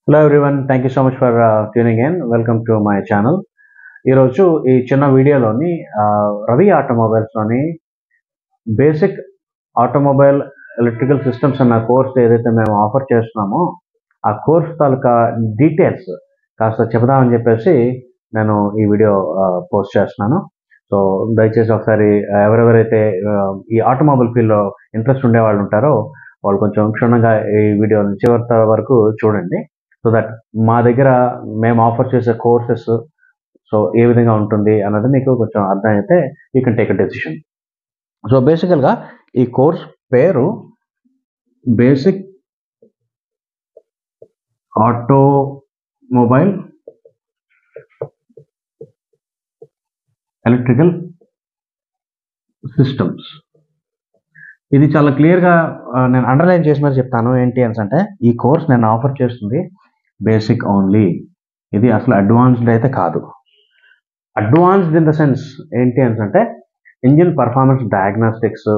Hello everyone, thank you so much for tuning in. Welcome to my channel. ఈరోజు ఈ చిన్న వీడియోలోని రవి ఆటోమొబైల్స్లోని బేసిక్ ఆటోమొబైల్ ఎలక్ట్రికల్ సిస్టమ్స్ అన్న కోర్స్ ఏదైతే మేము ఆఫర్ చేస్తున్నామో ఆ కోర్స్ తాలూకా డీటెయిల్స్ కాస్త చెబుదామని చెప్పేసి నేను ఈ వీడియో పోస్ట్ చేస్తున్నాను. సో దయచేసి ఒకసారి ఎవరెవరైతే ఈ ఆటోమొబైల్ ఫీల్డ్లో ఇంట్రెస్ట్ ఉండే వాళ్ళు ఉంటారో వాళ్ళు కొంచెం క్షుణ్ణంగా ఈ వీడియో చివరి వరకు చూడండి. సో దట్ మా దగ్గర మేము ఆఫర్ చేసే కోర్సెస్ సో ఏ విధంగా ఉంటుంది అన్నది మీకు కొంచెం అర్థమైతే you can take a decision. So బేసికల్గా ఈ కోర్స్ పేరు బేసిక్ ఆటోమొబైల్ ఎలక్ట్రికల్ సిస్టమ్స్. ఇది చాలా క్లియర్గా నేను అండర్లైన్ చేసి మరి చెప్తాను. ఏంటి అంటే ఈ కోర్స్ నేను ఆఫర్ చేస్తుంది బేసిక్ ఓన్లీ. ఇది అసలు అడ్వాన్స్డ్ అయితే కాదు. అడ్వాన్స్డ్ ఇన్ ద సెన్స్ ఏంటి అంటే ఇంజిన్ పర్ఫార్మెన్స్ డయాగ్నాస్టిక్స్,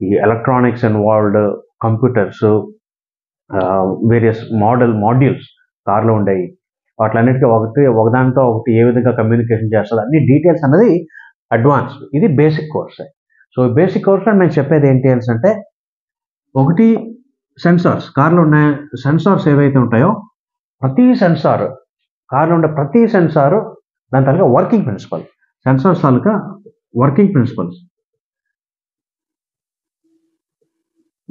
ఈ electronics involved, computers, various modules కార్లో ఉండేవి వాటిలన్నిటికీ ఒకదానితో ఒకటి ఏ విధంగా కమ్యూనికేషన్ చేస్తుంది అన్ని డీటెయిల్స్ అన్నది అడ్వాన్స్డ్. ఇది బేసిక్ కోర్స్. సో బేసిక్ కోర్స్లో నేను చెప్పేది ఏంటి అంటే ఒకటి సెన్సార్స్, కార్లో ఉన్న సెన్సార్స్ ఏవైతే ఉంటాయో ప్రతి సెన్సార్ కార్లో ఉండే ప్రతి సెన్సారు దాని తాలూకా వర్కింగ్ ప్రిన్సిపల్, సెన్సార్స్ తాలూకా వర్కింగ్ ప్రిన్సిపల్స్.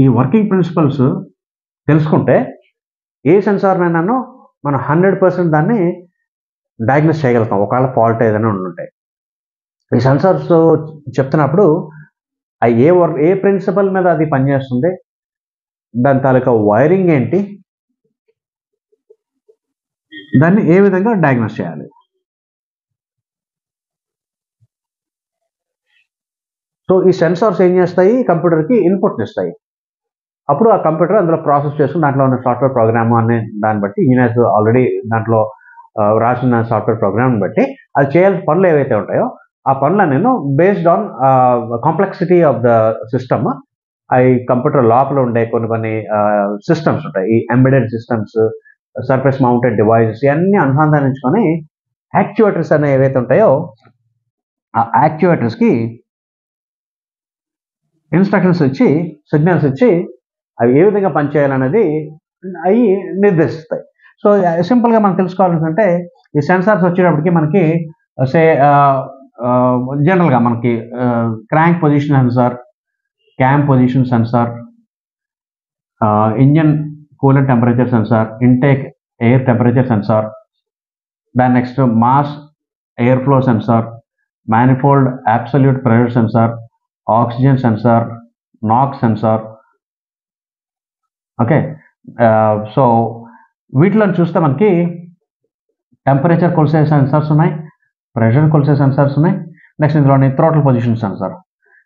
ఈ వర్కింగ్ ప్రిన్సిపల్స్ తెలుసుకుంటే ఏ సెన్సార్నైనాను మనం 100% దాన్ని డయాగ్నోస్ చేయగలుగుతాం ఒకవేళ ఫాల్ట్ ఏదైనా ఉండుంటాయి. ఈ సెన్సార్స్ చెప్తున్నప్పుడు ఏ ప్రిన్సిపల్ మీద అది పనిచేస్తుంది, దాని తాలూకా వైరింగ్ ఏంటి, దాన్ని ఏ విధంగా డయాగ్నోస్ చేయాలి. సో ఈ సెన్సార్స్ ఏం చేస్తాయి, కంప్యూటర్కి ఇన్పుట్ని ఇస్తాయి. అప్పుడు ఆ కంప్యూటర్ అందులో ప్రాసెస్ చేసుకుని దాంట్లో ఉన్న సాఫ్ట్వేర్ ప్రోగ్రామ్ అనే దాన్ని బట్టి ఇంజనీర్స్ ఆల్రెడీ దాంట్లో రాసిన సాఫ్ట్వేర్ ప్రోగ్రామ్ని బట్టి అది చేయాల్సిన పనులు ఏవైతే ఉంటాయో ఆ పనులను నేను based on complexity of the system, అవి కంప్యూటర్ లోపల ఉండే కొన్ని సిస్టమ్స్ ఉంటాయి. ఈ embedded systems, surface mounted devices ఇవన్నీ అనుసంధానించుకొని యాక్చువేటర్స్ అనే ఏవైతే ఉంటాయో ఆ యాక్చువేటర్స్కి ఇన్స్ట్రక్షన్స్ ఇచ్చి, సిగ్నల్స్ ఇచ్చి అవి ఏ విధంగా పనిచేయాలనేది అవి నిర్దేశిస్తాయి. సో సింపుల్గా మనం తెలుసుకోవాలంటే ఈ సెన్సార్స్ వచ్చేటప్పటికి మనకి జనరల్గా మనకి crank position sensor, cam position sensor, engine coolant temperature sensor, intake air temperature sensor, దాని next mass air flow sensor, manifold absolute pressure sensor, oxygen sensor, knocks sensor. Okay, so వీటిలో చూస్తే మనకి టెంపరేచర్ కొలిసే sensors ఉన్నాయి, pressure కొలిసే sensors ఉన్నాయి. Next ఇందులోని throttle position sensor,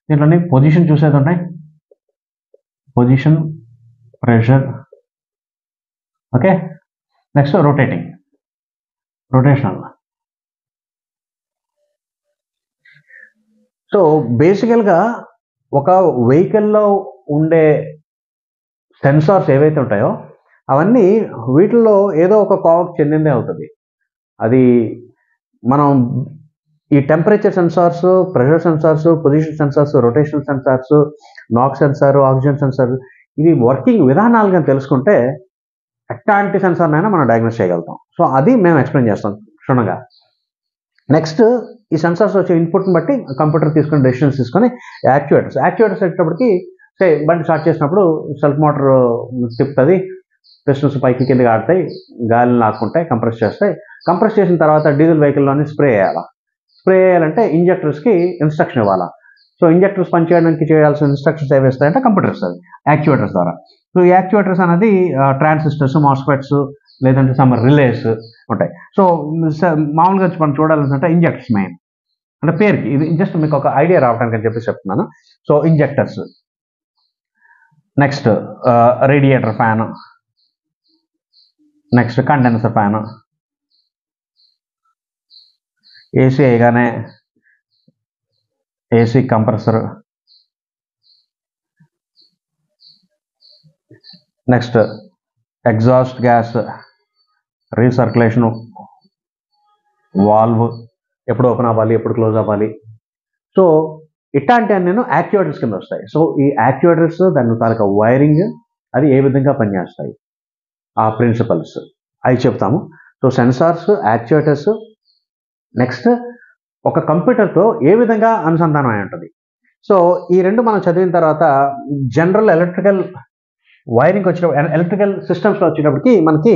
దీంట్లోని పొజిషన్ చూసేది ఉంటాయి, position, pressure. Okay, next rotational. So బేసికల్గా ఒక వెహికల్లో ఉండే సెన్సార్స్ ఏవైతే ఉంటాయో అవన్నీ వీటిల్లో ఏదో ఒక కోవకు చెందిందే అవుతుంది. అది మనం ఈ temperature sensors, pressure sensors, position sensors, rotational sensors, knocks sensor, oxygen sensor, ఇవి వర్కింగ్ విధానాలుగా తెలుసుకుంటే ఎట్లాంటి సెన్సార్నైనా మనం డయాగ్నోస్ చేయగలుగుతాం. సో అది మేము ఎక్స్ప్లెయిన్ చేస్తాం క్షుణ్ణంగా. నెక్స్ట్ ఈ సెన్సార్స్ వచ్చే ఇన్పుట్ని బట్టి కంప్యూటర్ తీసుకుని డెసిషన్స్ తీసుకొని యాక్చువేటర్స్ వచ్చేటప్పటికి బండి స్టార్ట్ చేసినప్పుడు సెల్ఫ్ మోటార్ తిప్పుతుంది, పిస్టన్స్ పైకి కిందకి ఆడతాయి, గాలిని లాక్కుంటాయి, కంప్రెస్ చేస్తాయి. కంప్రెస్ చేసిన తర్వాత డీజిల్ వెహికల్లోని స్ప్రే చేయాలంటే ఇంజెక్టర్స్కి ఇన్స్ట్రక్షన్ ఇవ్వాలా. సో ఇంజెక్టర్స్ పనిచేయడానికి చేయాల్సిన ఇన్స్ట్రక్షన్స్ ఏవేస్తాయంటే కంప్యూటర్స్ అవి యాక్చువేటర్స్ ద్వారా. సో ఈ యాక్చువేటర్స్ అనేది ట్రాన్సిస్టర్స్, మాస్ఫెట్స్, లేదంటే సమ్ రిలేస్ ఉంటాయి. సో మామూలుగా మనం చూడాలంటే ఇంజెక్టర్స్ మెయిన్ అంటే పేరుకి, ఇది జస్ట్ మీకు ఒక ఐడియా రావడానికి అని చెప్పి చెప్తున్నాను. So injectors, next radiator fan, next condenser fan, AC అయ్యగానే AC compressor, next exhaust gas, recirculation valve ఎప్పుడు ఓపెన్ అవ్వాలి, ఎప్పుడు క్లోజ్ అవ్వాలి. సో ఇట్లాంటి నేను యాక్చువేటర్స్ కింద వస్తాయి. సో ఈ యాక్చువేటర్స్ దాని తాలూకా వైరింగ్ అది ఏ విధంగా పనిచేస్తాయి, ఆ ప్రిన్సిపల్స్ అవి చెప్తాము. సో సెన్సార్స్, యాక్చువేటర్స్, నెక్స్ట్ ఒక కంప్యూటర్తో ఏ విధంగా అనుసంధానం అయి ఉంటుంది. సో ఈ రెండు మనం చదివిన తర్వాత జనరల్ ఎలక్ట్రికల్ వైరింగ్ వచ్చినప్పుడు, ఎలక్ట్రికల్ సిస్టమ్స్లో వచ్చేటప్పటికి మనకి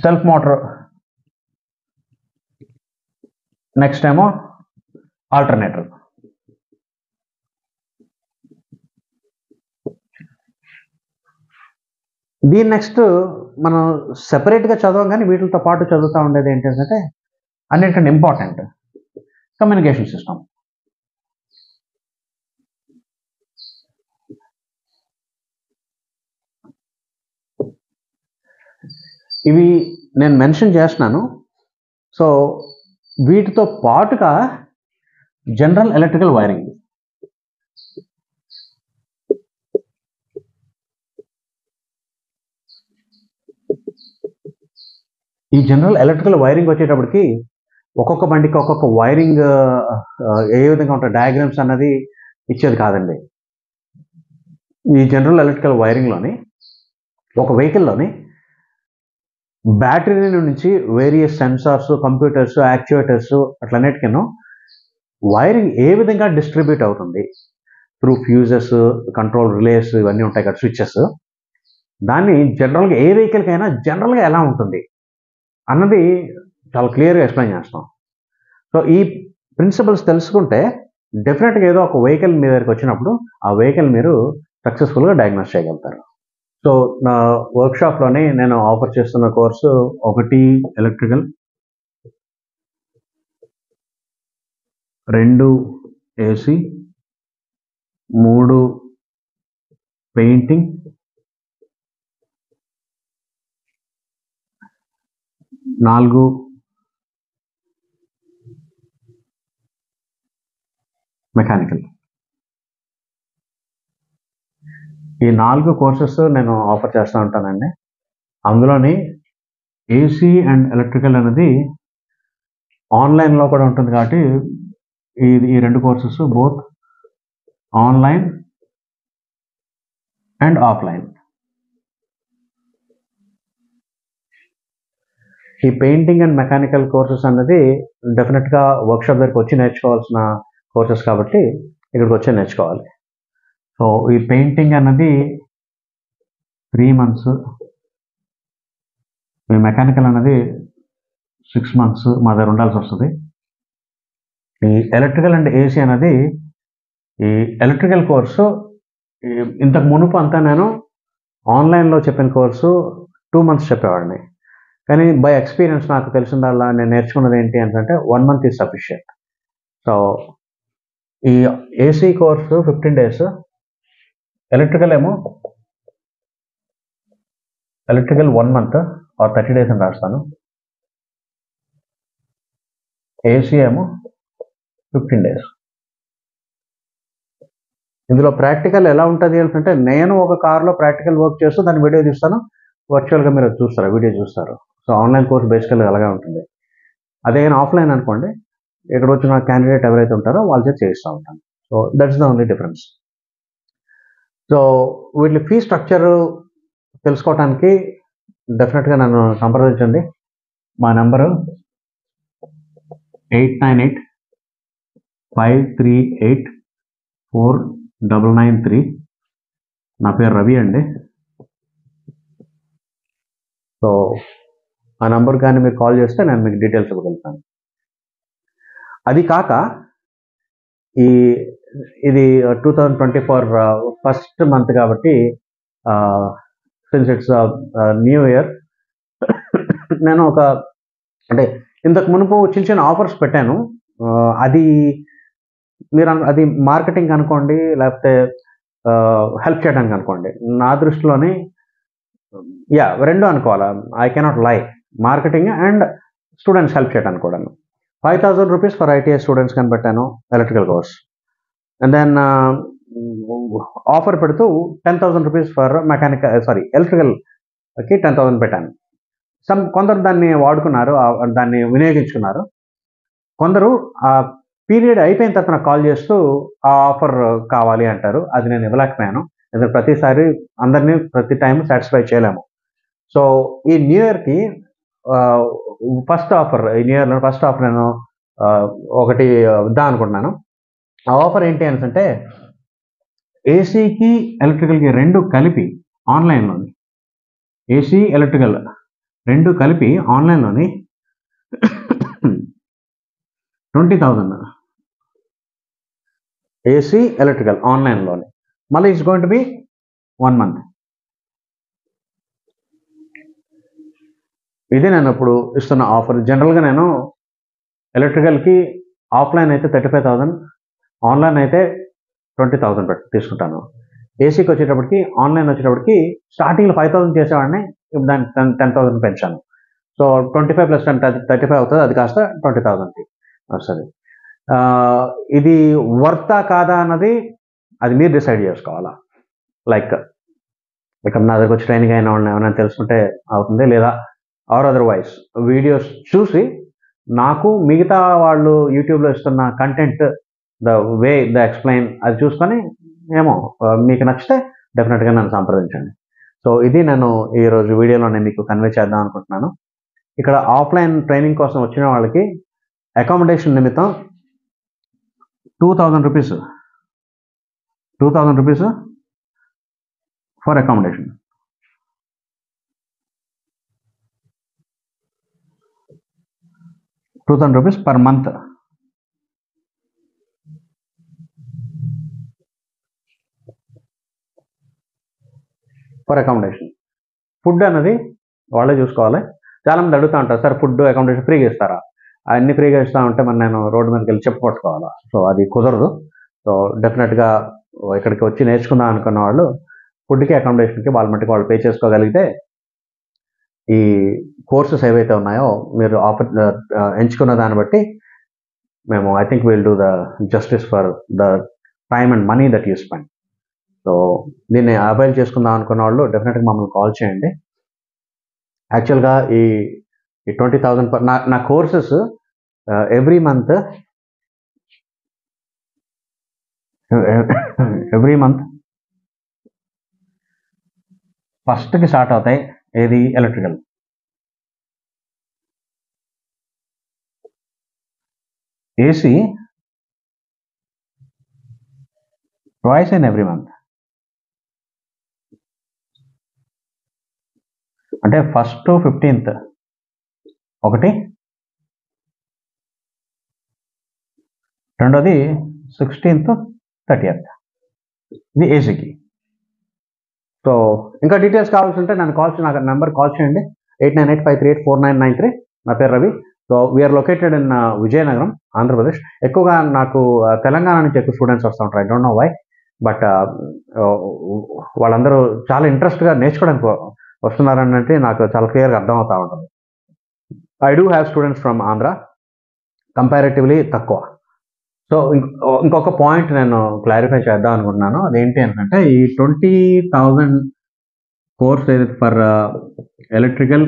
సెల్ఫ్ మోటార్, నెక్స్ట్ ఏమో ఆల్టర్నేటర్. దీని నెక్స్ట్ మనం సెపరేట్గా చదవం, కానీ వీటితో పాటు చదువుతూ ఉండేది ఏంటంటే అన్నింటికంటే ఇంపార్టెంట్ కమ్యూనికేషన్ సిస్టమ్. ఇవి నేను మెన్షన్ చేస్తున్నాను. సో వీటితో పాటుగా జనరల్ ఎలక్ట్రికల్ వైరింగ్. ఈ జనరల్ ఎలక్ట్రికల్ వైరింగ్ వచ్చేటప్పటికి ఒక్కొక్క బండికి ఒక్కొక్క వైరింగ్ ఏ విధంగా ఉంటాయి డయాగ్రామ్స్ అన్నది ఇచ్చేది కాదండి. ఈ జనరల్ ఎలక్ట్రికల్ వైరింగ్లోని ఒక వెహికల్లోని బ్యాటరీ నుంచి వేరియస్ సెన్సార్స్, కంప్యూటర్స్, యాక్చువేటర్స్ అట్లన్నిటికీ వైరింగ్ ఏ విధంగా డిస్ట్రిబ్యూట్ అవుతుంది త్రూ ఫ్యూజెస్, కంట్రోల్ రిలేస్, ఇవన్నీ ఉంటాయి కదా, స్విచ్చెస్. దాన్ని జనరల్గా ఏ వెహికల్కైనా జనరల్గా ఎలా ఉంటుంది అన్నది చాలా క్లియర్గా ఎక్స్ప్లెయిన్ చేస్తాం. సో ఈ ప్రిన్సిపల్స్ తెలుసుకుంటే డెఫినెట్గా ఏదో ఒక వెహికల్ మీ దగ్గరికి వచ్చినప్పుడు ఆ వెహికల్ మీరు సక్సెస్ఫుల్గా డయాగ్నోస్ చేయగలుగుతారు. సో నా వర్క్షాప్లోనే నేను ఆఫర్ చేస్తున్న course 1 electrical, 2 AC, 3 painting, 4 mechanical. ఈ 4 కోర్సెస్ నేను ఆఫర్ చేస్తూ ఉంటానండి. అందులోని ఏసీ అండ్ ఎలక్ట్రికల్ అనేది ఆన్లైన్లో కూడా ఉంటుంది కాబట్టి ఈ 2 courses both online and offline. ఈ పెయింటింగ్ అండ్ మెకానికల్ కోర్సెస్ అన్నది డెఫినెట్గా వర్క్షాప్ దగ్గరికి వచ్చి నేర్చుకోవాల్సిన కోర్సెస్ కాబట్టి ఇక్కడికి వచ్చి నేర్చుకోవాలి. సో ఈ పెయింటింగ్ అన్నది 3 months, ఈ మెకానికల్ అన్నది 6 months మా దగ్గర ఉండాల్సి వస్తుంది. ఈ ఎలక్ట్రికల్ అండ్ ఏసీ అనేది ఈ ఎలక్ట్రికల్ కోర్సు ఇంతకు మునుపు అంతా నేను ఆన్లైన్లో చెప్పిన కోర్సు 2 months చెప్పేవాడిని. కానీ బై ఎక్స్పీరియన్స్ నాకు తెలిసిందల్లా నేను నేర్చుకున్నది ఏంటి అంటే 1 month ఈజ్ సఫిషియంట్. సో ఈ AC course 15 days, electrical 1 month or 30 days అని రాస్తాను. AC 15 days. ఇందులో ప్రాక్టికల్ ఎలా ఉంటుంది అంటే నేను ఒక కార్లో ప్రాక్టికల్ వర్క్ చేస్తూ దాన్ని వీడియో తీస్తాను, వర్చువల్గా మీరు చూస్తారు, వీడియో చూస్తారు. సో ఆన్లైన్ కోర్స్ బేసికల్గా అలాగే ఉంటుంది. అదే కానీ ఆఫ్లైన్ అనుకోండి, ఇక్కడ వచ్చిన క్యాండిడేట్ ఎవరైతే ఉంటారో వాళ్ళ చేత చేయిస్తూ ఉంటాను. So that's the only difference. So వీటి ఫీ స్ట్రక్చర్ తెలుసుకోవడానికి డెఫినెట్గా నన్ను సంప్రదించండి. మా నెంబరు 8985384993. నా పేరు రవి అండి. సో ఆ నెంబర్ కానీ మీరు కాల్ చేస్తే నేను మీకు డీటెయిల్స్ ఇవ్వగలుగుతాను. అది కాక ఇది 2024 ఫస్ట్ మంత్ కాబట్టి సిన్స్ ఇట్స్ న్యూ ఇయర్, నేను అంటే ఇంతకు మునుపు చిన్న చిన్న ఆఫర్స్ పెట్టాను. అది మీరు అది మార్కెటింగ్ అనుకోండి, లేకపోతే హెల్ప్ చేయడానికి అనుకోండి. నా దృష్టిలోని రెండు అనుకోవాలా, I cannot lie, marketing and students help చేయడానికి కూడా. 5,000 rupees ఫర్ ఐటీఐ స్టూడెంట్స్ కని పెట్టాను electrical course. And then offer పెడుతూ 10,000 rupees ఫర్ ఎలక్ట్రికల్ ఓకే, 10,000 పెట్టాను. కొందరు దాన్ని వాడుకున్నారు, దాన్ని వినియోగించుకున్నారు. కొందరు ఆ పీరియడ్ అయిపోయిన తర్వాత నాకు కాల్ చేస్తూ ఆ ఆఫర్ కావాలి అంటారు. అది నేను ఇవ్వలేకపోయాను. ఎందుకంటే ప్రతిసారి అందరినీ ప్రతి టైం సాటిస్ఫై చేయలేము. సో ఈ న్యూ ఇయర్కి ఫస్ట్ ఆఫర్, ఈ న్యూ ఇయర్లో ఫస్ట్ ఆఫర్ నేను ఒకటి ఇద్దాం అనుకుంటున్నాను. ఆ ఆఫర్ ఏంటి అంటే ఏసీకి ఎలక్ట్రికల్కి రెండు కలిపి ఆన్లైన్లోని, ఏసీ ఎలక్ట్రికల్ రెండు కలిపి ఆన్లైన్లోని 20,000 ఏసీ ఎలక్ట్రికల్ ఆన్లైన్లోని. మళ్ళీ it's going to be 1 month. ఇది నేను ఇప్పుడు ఇస్తున్న ఆఫర్. జనరల్గా నేను ఎలక్ట్రికల్కి ఆఫ్లైన్ అయితే 35,000, ఆన్లైన్ అయితే 20,000 తీసుకుంటాను. ఏసీకి వచ్చేటప్పటికి, ఆన్లైన్ వచ్చేటప్పటికి స్టార్టింగ్లో 5,000 చేసేవాడిని, ఇప్పుడు దాన్ని 10,000 పెంచాను. సో 25 + 10 35 అవుతుంది, అది కాస్త 20,000కి వస్తుంది. ఇది వర్తా కాదా అన్నది అది మీరు డిసైడ్ చేసుకోవాలా. లైక్ ఇక్కడ నా దగ్గర వచ్చి ట్రైనింగ్ అయిన వాళ్ళని ఏమైనా తెలుసుకుంటే అవుతుంది, లేదా ఆర్ అదర్వైజ్ వీడియోస్ చూసి నాకు మిగతా వాళ్ళు యూట్యూబ్లో ఇస్తున్న content, the way the explain అది చూసుకొని ఏమో మీకు నచ్చితే డెఫినెట్గా నన్ను సంప్రదించండి. సో ఇది నేను ఈరోజు వీడియోలో నేను మీకు కన్వే చేద్దాం అనుకుంటున్నాను. ఇక్కడ ఆఫ్లైన్ ట్రైనింగ్ కోసం వచ్చిన వాళ్ళకి అకామిడేషన్ నిమిత్తం 2,000 rupees, 2,000 rupees for accommodation. 2,000 rupees per month. For accommodation. Food అన్నది వాళ్ళే చూసుకోవాలి. చాలామంది అడుగుతూ ఉంటారు, సార్ ఫుడ్ అకామిడేషన్ ఫ్రీగా ఇస్తారా? అన్ని ఫ్రీగా ఇస్తా ఉంటే మరి నేను రోడ్డు మీదకి వెళ్ళి చెప్పుకోవాలా? సో అది కుదరదు. సో డెఫినెట్గా ఇక్కడికి వచ్చి నేర్చుకుందాం అనుకున్న వాళ్ళు ఫుడ్కి అకామిడేషన్కి వాళ్ళ మట్టుకు వాళ్ళు పే చేసుకోగలిగితే ఈ కోర్సెస్ ఏవైతే ఉన్నాయో మీరు ఎంచుకున్న దాన్ని బట్టి మేము I think will do the justice for the time and money that you spend. So దీన్ని అవైల్ చేసుకుందాం అనుకున్న వాళ్ళు డెఫినెట్గా మమ్మల్ని కాల్ చేయండి. యాక్చువల్గా ఈ 20,000 నా కోర్సెస్ ఎవ్రీ మంత్ ఫస్ట్కి స్టార్ట్ అవుతాయి. ఏది? Electrical. AC twice in every month. అంటే 1st to 15th ఒకటి, రెండోది 16th to 30th. ఇది ఏసీకి. సో ఇంకా డీటెయిల్స్ కావాల్సి ఉంటే నాకు నెంబర్ కాల్ చేయండి. 8985384993. నా పేరు Ravi. So we are located in Vizianagaram, Andhra Pradesh. ఎక్కువగా నాకు తెలంగాణ నుంచి ఎక్కువ స్టూడెంట్స్ వస్తూ ఉంటారు. I don't know why, but వాళ్ళందరూ చాలా ఇంట్రెస్ట్గా నేర్చుకోవడానికి వస్తున్నారనంటే నాకు చాలా క్లియర్గా అర్థమవుతూ ఉంటుంది. I do have students from Andhra, comparatively తక్కువ. సో ఇంకొక పాయింట్ నేను క్లారిఫై చేద్దాం అనుకుంటున్నాను. అదేంటి అంటే ఈ 20,000 కోర్స్ ఏదైతే ఫర్ ఎలక్ట్రికల్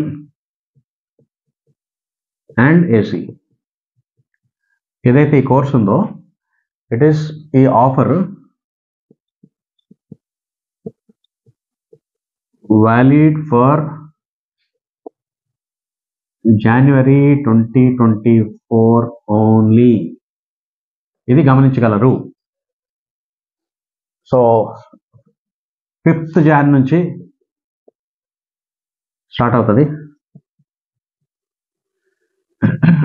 అండ్ ఏసీ ఏదైతే ఈ కోర్స్ ఉందో, ఇట్ ఈస్ ఈ offer valid for January 2024 only. ఇది గమనించగలరు. సో 5th Jan నుంచి స్టార్ట్ అవుతుంది.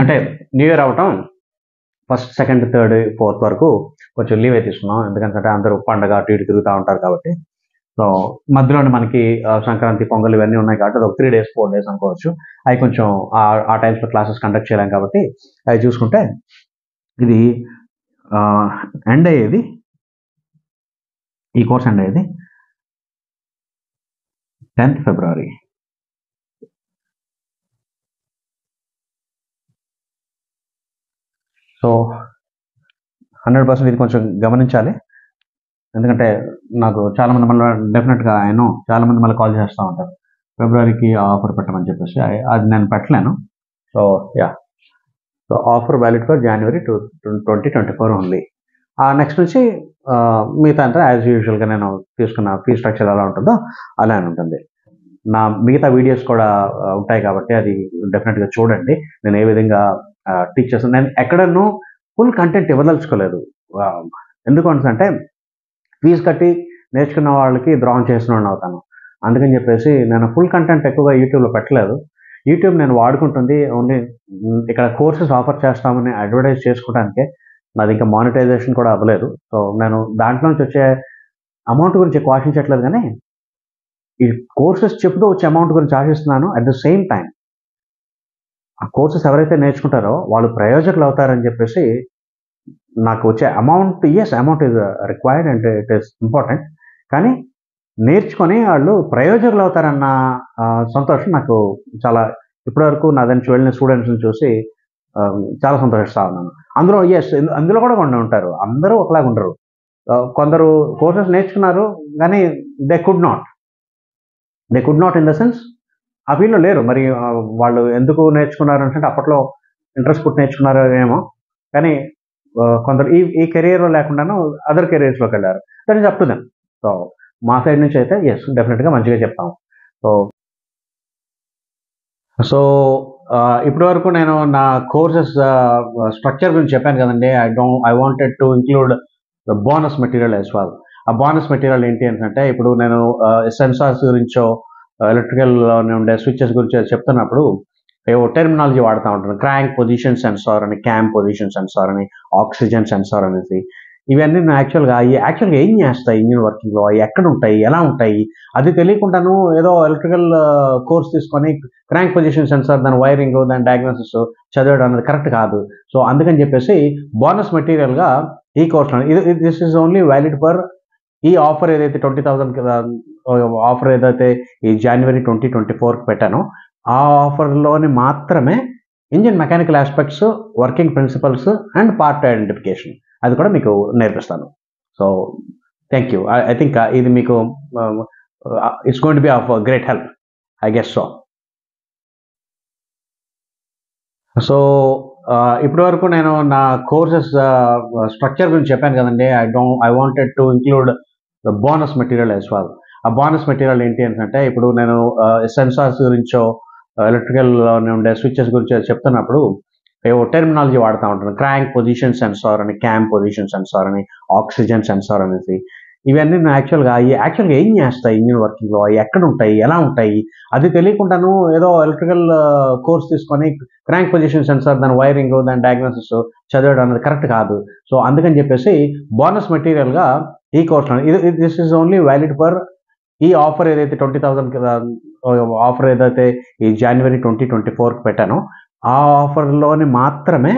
అంటే న్యూ ఇయర్ అవటం 1st, 2nd, 3rd, 4th వరకు కొంచెం లీవ్ అయితే ఇస్తున్నాం. ఎందుకంటే అందరూ పండగ అటు ఇటు తిరుగుతూ ఉంటారు కాబట్టి. సో మధ్యలోనే మనకి సంక్రాంతి, పొంగల్ ఇవన్నీ ఉన్నాయి కాబట్టి అది ఒక 3 days 4 days అనుకోవచ్చు. అవి కొంచెం ఆ టైమ్స్లో క్లాసెస్ కండక్ట్ చేయలేం కాబట్టి అవి చూసుకుంటే ఇది ఎండ్ అయ్యేది, ఈ కోర్స్ ఎండ్ అయ్యేది 10th February. సో 100% ఇది కొంచెం గమనించాలి. ఎందుకంటే నాకు చాలామంది మళ్ళీ డెఫినెట్గా చాలామంది మళ్ళీ కాల్ చేస్తూ ఉంటారు, ఫిబ్రవరికి ఆఫర్ పెట్టమని చెప్పేసి అది నేను పెట్టలేను. So yeah, so offer valid for January 2024 ఉంది. నెక్స్ట్ నుంచి మిగతా అంతా యాజ్ యూజువల్గా నేను తీసుకున్న ఫీ స్ట్రక్చర్ ఎలా ఉంటుందో అలానే ఉంటుంది. నా మిగతా వీడియోస్ కూడా ఉంటాయి కాబట్టి అది డెఫినెట్గా చూడండి. నేను ఏ విధంగా టీచ్ చేస్తాను. నేను ఎక్కడనూ ఫుల్ కంటెంట్ ఇవ్వదలుచుకోలేదు. ఎందుకు అంటే ఫీజు కట్టి నేర్చుకున్న వాళ్ళకి ద్రోహం చేసిన అవుతాను. అందుకని చెప్పేసి నేను ఫుల్ కంటెంట్ ఎక్కువగా యూట్యూబ్లో పెట్టలేదు. యూట్యూబ్ నేను వాడుకుంటుంది ఓన్లీ ఇక్కడ కోర్సెస్ ఆఫర్ చేస్తామని అడ్వర్టైజ్ చేసుకోవడానికే. నాది ఇంకా మానిటైజేషన్ కూడా అవ్వలేదు. సో నేను దాంట్లో నుంచి వచ్చే అమౌంట్ గురించి ఎక్కువ ఆశించట్లేదు, కానీ ఈ కోర్సెస్ చెప్తూ వచ్చే అమౌంట్ గురించి ఆశిస్తున్నాను. అట్ ద సేమ్ టైం ఆ కోర్సెస్ ఎవరైతే నేర్చుకుంటారో వాళ్ళు ప్రయోజకులు అవుతారని చెప్పేసి నాకు వచ్చే amount, amount is required and it is important, కానీ నేర్చుకొని వాళ్ళు ప్రయోజకులు అవుతారన్న సంతోషం నాకు చాలా. ఇప్పటివరకు నా దానికి వెళ్ళిన స్టూడెంట్స్ని చూసి చాలా సంతోషిస్తా ఉన్నాను. అందులో అందులో కూడా కొన్ని ఉంటారు, అందరూ ఒకలాగా ఉండరు. కొందరు కోర్సెస్ నేర్చుకున్నారు కానీ they could not in the sense ఆ ఫీల్డ్లో లేరు. మరి వాళ్ళు ఎందుకు నేర్చుకున్నారు అంటే అప్పట్లో ఇంట్రెస్ట్ పుట్టి నేర్చుకున్నారు ఏమో, కానీ కొందరు ఈ కెరీర్ లేకుండాను అదర్ కెరీర్స్లోకి వెళ్ళారు. That is up to them. So మా సైడ్ నుంచి అయితే డెఫినెట్గా మంచిగా చెప్తాం. సో ఇప్పటి వరకు నేను నా కోర్సెస్ స్ట్రక్చర్ గురించి చెప్పాను కదండి. I wanted to include bonus material as well. ఆ బోనస్ మెటీరియల్ ఏంటి అంటే ఇప్పుడు నేను సెన్సార్స్ గురించో ఎలక్ట్రికల్లోనే ఉండే స్విచ్చెస్ గురించి చెప్తున్నప్పుడు ఏవో టెర్మినాలజీ వాడుతూ ఉంటాను. క్రాంక్ పొజిషన్ సెన్సార్ అని, క్యామ్ పొజిషన్ సెన్సార్ అని, ఆక్సిజన్ సెన్సార్ అనేసి. ఇవన్నీ యాక్చువల్గా ఏం చేస్తాయి ఇంజిన్ వర్కింగ్లో, ఎక్కడ ఉంటాయి, ఎలా ఉంటాయి, అది తెలియకుండాను ఏదో ఎలక్ట్రికల్ కోర్స్ తీసుకొని క్రాంక్ పొజిషన్ సెన్సార్, దాని వైరింగ్, దాని డయాగ్నోసిస్ చదవడం అనేది కరెక్ట్ కాదు. సో అందుకని చెప్పేసి బోనస్ మెటీరియల్గా ఈ కోర్స్లో this is only valid for ఈ ఆఫర్ ఏదైతే 20,000 ఆఫర్ ఏదైతే ఈ జనవరి 2024 పెట్టానో ఆ ఆఫర్లోని మాత్రమే engine mechanical aspects, working principles and part identification అది కూడా మీకు నేర్పిస్తాను. So thank you. I think ఇది మీకు it's going to be of great help, I guess so. So ఇప్పటి వరకు నేను నా కోర్సెస్ స్ట్రక్చర్ గురించి చెప్పాను కదండి. I wanted to include bonus material as well. ఆ బోనస్ మెటీరియల్ ఏంటి అంటే ఇప్పుడు నేను సెన్సార్స్ గురించో ఎలక్ట్రికల్లోనే ఉండే స్విచ్చెస్ గురించి చెప్తున్నప్పుడు ఏవో టెర్మినాలజీ వాడుతూ ఉంటాను. క్రాంక్ పొజిషన్ సెన్సార్ అని, క్యామ్ పొజిషన్ సెన్సార్ అని, ఆక్సిజన్ సెన్సార్ అనేసి. ఇవన్నీ యాక్చువల్గా ఏం చేస్తాయి ఇంజిన్ వర్కింగ్లో, ఎక్కడ ఉంటాయి, ఎలా ఉంటాయి, అది తెలియకుండాను ఏదో ఎలక్ట్రికల్ కోర్స్ తీసుకొని క్రాంక్ పొజిషన్ సెన్సార్, దాని వైరింగ్, దాని డయాగ్నోసిస్ చదవడం అనేది కరెక్ట్ కాదు. సో అందుకని చెప్పేసి బోనస్ మెటీరియల్గా ఈ కోర్స్లో this is only valid for ఈ ఆఫర్ ఏదైతే 20,000 ఆఫర్ ఏదైతే ఈ జనవరి 2024 పెట్టానో ఆ ఆఫర్లోని మాత్రమే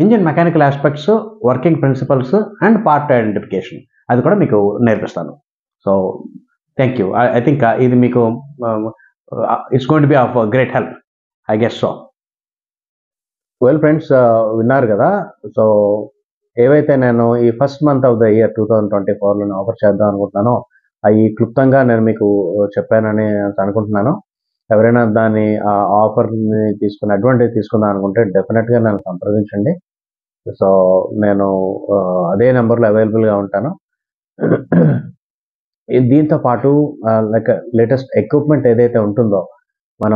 engine mechanical aspects, working principles and part identification అది కూడా మీకు నేర్పిస్తాను. So thank you. I think ఇది మీకు it's going to be of great help, I guess so. Well friends, విన్నారు కదా. సో ఏవైతే నేను ఈ first month of the year 2024లో ఆఫర్ చేద్దాం అనుకుంటున్నానో అవి క్లుప్తంగా నేను మీకు చెప్పానని అనుకుంటున్నాను. ఎవరైనా దాన్ని ఆఫర్ని తీసుకుని అడ్వాంటేజ్ తీసుకుందాం అనుకుంటే డెఫినెట్గా నన్ను సంప్రదించండి. సో నేను అదే నెంబర్లో అవైలబుల్గా ఉంటాను. దీంతో పాటు లైక్ లేటెస్ట్ ఎక్విప్మెంట్ ఏదైతే ఉంటుందో మన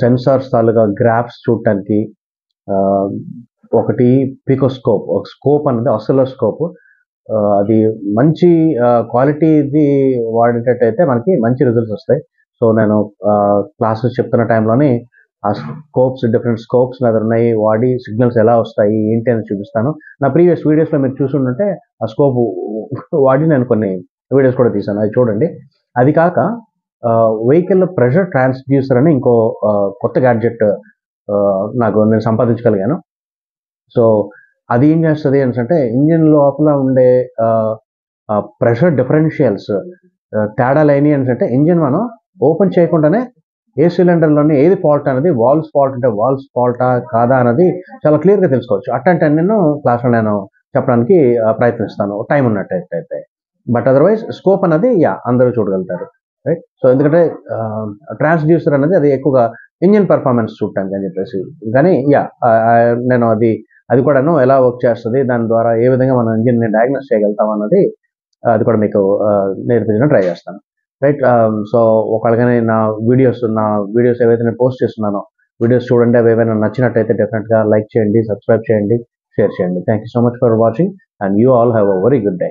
సెన్సార్స్ తాలూకా గ్రాఫ్స్ చూడటానికి ఒకటి పికోస్కోప్, ఒక స్కోప్ అనేది ఆసిలోస్కోప్, అది మంచి క్వాలిటీది వాడేటట్టయితే మనకి మంచి రిజల్ట్స్ వస్తాయి. సో నేను క్లాసెస్ చెప్తున్న టైంలోని ఆ స్కోప్స్, డిఫరెంట్ స్కోప్స్ నా దగ్గర ఉన్నాయి, వాడి సిగ్నల్స్ ఎలా వస్తాయి ఏంటి అని చూపిస్తాను. నా ప్రీవియస్ వీడియోస్లో మీరు చూసుంటే ఆ స్కోప్ వాడి నేను కొన్ని వీడియోస్ కూడా తీసాను, అది చూడండి. అది కాక వెహికల్ ప్రెషర్ ట్రాన్స్డ్యూసర్ అని ఇంకో కొత్త గ్యాడ్జెట్ నేను సంపాదించగలిగాను. సో అది ఏం చేస్తుంది అంటే ఇంజిన్ లోపల ఉండే ప్రెషర్ డిఫరెన్షియల్స్ తేడాలు అయినాయి అంటే ఇంజిన్ మనం ఓపెన్ చేయకుండానే ఏ సిలిండర్లోనే ఏది ఫాల్ట్ అనేది, వాల్వ్స్ ఫాల్ట్ అంటే వాల్వ్స్ ఫాల్టా కాదా అనేది చాలా క్లియర్గా తెలుసుకోవచ్చు. అట్లాంటి నేను క్లాస్లో నేను చెప్పడానికి ప్రయత్నిస్తాను టైం ఉన్నట్టయితే. బట్ అదర్వైజ్ స్కోప్ అనేది అందరూ చూడగలుగుతారు. రైట్. సో ఎందుకంటే ట్రాన్స్డ్యూసర్ అనేది అది ఎక్కువగా ఇంజిన్ పర్ఫార్మెన్స్ చూడటానికి అని చెప్పేసి, కానీ నేను అది కూడాను ఎలా వర్క్ చేస్తుంది, దాని ద్వారా ఏ విధంగా మనం ఇంజిన్ని డయాగ్నోస్ చేయగలుగుతాం అన్నది అది కూడా మీకు నేర్పించడం ట్రై చేస్తాను. రైట్. సో ఒకళ్ళగానే నా వీడియోస్ ఏవైతే నేను పోస్ట్ చేస్తున్నానో వీడియోస్ చూడండి. అవి ఏమైనా నచ్చినట్టయితే డెఫినెట్గా లైక్ చేయండి, సబ్స్క్రైబ్ చేయండి, షేర్ చేయండి. Thank you so much for watching and you all have a very good day.